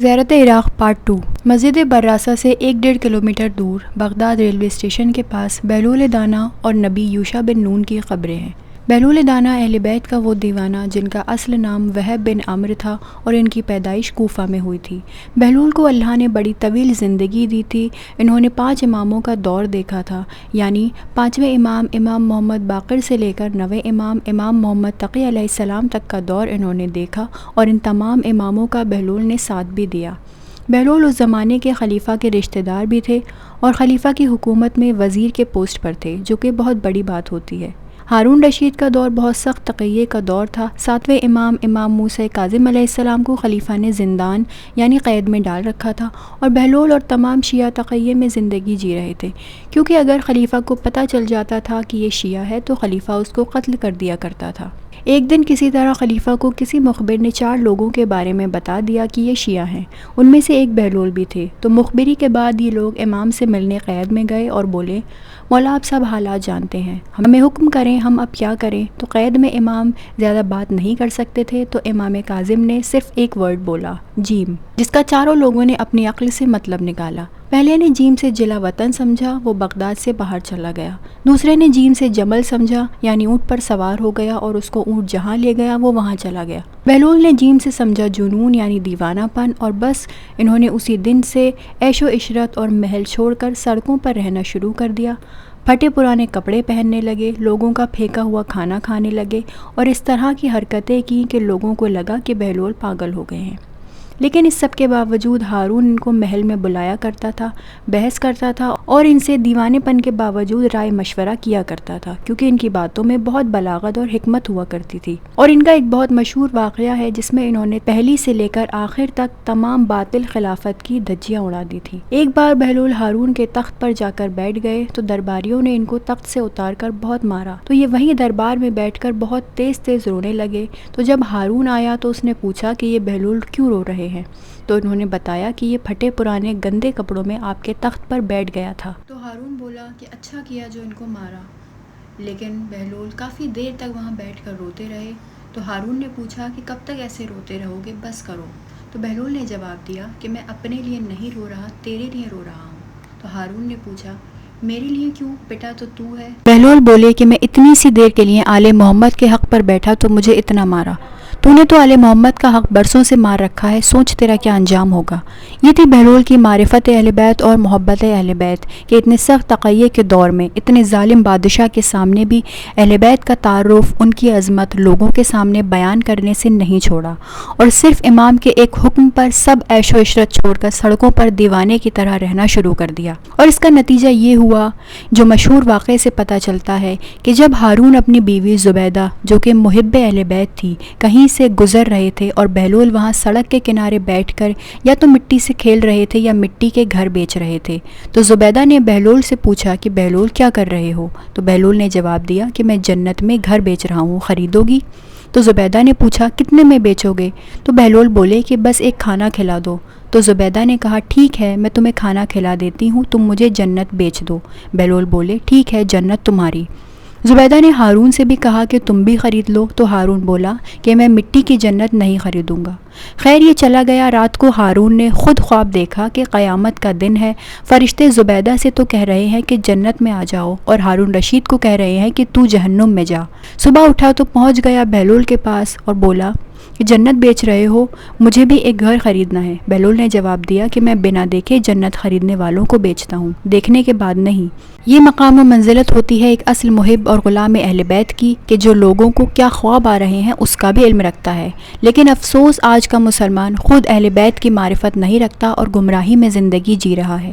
زیارت عراق پارٹ 2۔ مسجد براسہ سے 1.5 کلومیٹر دور بغداد ریلوے اسٹیشن کے پاس بہلول دانا اور نبی یوشع بن نون کی قبریں ہیں۔ بہلول دانا اہل بیت کا وہ دیوانہ جن کا اصل نام وہب بن عمرو تھا اور ان کی پیدائش کوفہ میں ہوئی تھی۔ بہلول کو اللہ نے بڑی طویل زندگی دی تھی۔ انہوں نے 5 اماموں کا دور دیکھا تھا، یعنی 5ویں امام امام محمد باقر سے لے کر 9ویں امام امام محمد تقی علیہ السلام تک کا دور انہوں نے دیکھا، اور ان تمام اماموں کا بہلول نے ساتھ بھی دیا۔ بہلول اس زمانے کے خلیفہ کے رشتہ دار بھی تھے اور خلیفہ کی حکومت میں وزیر کے پوسٹ پر تھے، جو کہ بہت بڑی بات ہوتی ہے۔ ہارون رشید کا دور بہت سخت تقیے کا دور تھا۔ 7ویں امام امام موسیٰ کاظم علیہ السلام کو خلیفہ نے زندان یعنی قید میں ڈال رکھا تھا، اور بہلول اور تمام شیعہ تقیے میں زندگی جی رہے تھے، کیونکہ اگر خلیفہ کو پتہ چل جاتا تھا کہ یہ شیعہ ہے تو خلیفہ اس کو قتل کر دیا کرتا تھا۔ ایک دن کسی طرح خلیفہ کو کسی مخبر نے 4 لوگوں کے بارے میں بتا دیا کہ یہ شیعہ ہیں، ان میں سے ایک بہلول بھی تھے۔ تو مخبری کے بعد یہ لوگ امام سے ملنے قید میں گئے اور بولے، مولا آپ سب حالات جانتے ہیں، ہمیں حکم کریں ہم اب کیا کریں؟ تو قید میں امام زیادہ بات نہیں کر سکتے تھے، تو امام کاظم نے صرف ایک ورڈ بولا، جیم، جس کا چاروں لوگوں نے اپنی عقل سے مطلب نکالا۔ پہلے نے جیم سے جلا وطن سمجھا، وہ بغداد سے باہر چلا گیا۔ دوسرے نے جیم سے جمل سمجھا، یعنی اونٹ پر سوار ہو گیا اور اس کو اونٹ جہاں لے گیا وہ وہاں چلا گیا۔ بہلول نے جیم سے سمجھا جنون یعنی دیوانہ پن، اور بس انہوں نے اسی دن سے عیش و عشرت اور محل چھوڑ کر سڑکوں پر رہنا شروع کر دیا۔ پھٹے پرانے کپڑے پہننے لگے، لوگوں کا پھینکا ہوا کھانا کھانے لگے، اور اس طرح کی حرکتیں کی کہ لوگوں کو لگا کہ بہلول پاگل ہو گئے ہیں۔ لیکن اس سب کے باوجود ہارون ان کو محل میں بلایا کرتا تھا، بحث کرتا تھا اور ان سے دیوانے پن کے باوجود رائے مشورہ کیا کرتا تھا، کیونکہ ان کی باتوں میں بہت بلاغت اور حکمت ہوا کرتی تھی۔ اور ان کا ایک بہت مشہور واقعہ ہے جس میں انہوں نے پہلی سے لے کر آخر تک تمام باطل خلافت کی دھجیاں اڑا دی تھی۔ ایک بار بہلول ہارون کے تخت پر جا کر بیٹھ گئے تو درباریوں نے ان کو تخت سے اتار کر بہت مارا، تو یہ وہیں دربار میں بیٹھ کر بہت تیز تیز رونے لگے۔ تو جب ہارون آیا تو اس نے پوچھا کہ یہ بہلول کیوں رو رہے ہیں؟ تو انہوں نے بتایا کہ یہ پھٹے پرانے گندے کپڑوں میں آپ کے تخت پر بیٹھ گیا تھا۔ تو ہارون بولا کہ اچھا کیا جو ان کو مارا، لیکن بہلول کافی دیر تک وہاں بیٹھ کر روتے رہے۔ تو ہارون نے پوچھا کہ کب تک ایسے روتے رہو گے، بس کرو۔ تو بہلول نے جواب دیا کہ میں اپنے لیے نہیں رو رہا، تیرے لیے رو رہا ہوں۔ تو ہارون نے پوچھا میرے لیے کیوں، پٹا تو ہے۔ بہلول بولے کہ میں اتنی سی دیر کے لیے آل محمد کے حق پر بیٹھا تو مجھے اتنا مارا، تو نے تو آل محمد کا حق برسوں سے مار رکھا ہے، سوچ تیرا کیا انجام ہوگا۔ یہ تھی بہلول کی معرفت اہل بیت اور محبت اہل بیت، کہ اتنے سخت تقیے کے دور میں اتنے ظالم بادشاہ کے سامنے بھی اہل بیت کا تعارف، ان کی عظمت لوگوں کے سامنے بیان کرنے سے نہیں چھوڑا، اور صرف امام کے ایک حکم پر سب عیش و عشرت چھوڑ کر سڑکوں پر دیوانے کی طرح رہنا شروع کر دیا۔ اور اس کا نتیجہ یہ ہوا جو مشہور واقعے سے پتہ چلتا ہے کہ جب ہارون اپنی بیوی زبیدہ جو کہ محب اہل بیت تھی کہیں سے گزر رہے تھے اور بہلول وہاں سڑک کے کنارے بیٹھ کر یا تو مٹی سے کھیل رہے تھے یا مٹی کے گھر بیچ رہے تھے، تو زبیدہ نے بہلول سے پوچھا کہ بہلول کیا کر رہے ہو؟ تو بہلول نے جواب دیا کہ میں جنت میں گھر بیچ رہا ہوں، خریدو گی؟ تو زبیدہ نے پوچھا کتنے میں بیچو گے؟ تو بہلول بولے کہ بس ایک کھانا کھلا دو۔ تو زبیدہ نے کہا ٹھیک ہے میں تمہیں کھانا کھلا دیتی ہوں، تم مجھے جنت بیچ دو۔ بہلول بولے ٹھیک ہے جنت تمہاری۔ زبیدہ نے ہارون سے بھی کہا کہ تم بھی خرید لو، تو ہارون بولا کہ میں مٹی کی جنت نہیں خریدوں گا۔ خیر یہ چلا گیا۔ رات کو ہارون نے خود خواب دیکھا کہ قیامت کا دن ہے، فرشتے زبیدہ سے تو کہہ رہے ہیں کہ جنت میں آ جاؤ، اور ہارون رشید کو کہہ رہے ہیں کہ تو جہنم میں جا۔ صبح اٹھا تو پہنچ گیا بہلول کے پاس اور بولا کہ جنت بیچ رہے ہو، مجھے بھی ایک گھر خریدنا ہے۔ بہلول نے جواب دیا کہ میں بنا دیکھے جنت خریدنے والوں کو بیچتا ہوں، دیکھنے کے بعد نہیں۔ یہ مقام و منزلت ہوتی ہے ایک اصل محب اور غلام اہل بیت کی، کہ جو لوگوں کو کیا خواب آ رہے ہیں اس کا بھی علم رکھتا ہے، لیکن افسوس آج کا مسلمان خود اہل بیت کی معرفت نہیں رکھتا اور گمراہی میں زندگی جی رہا ہے۔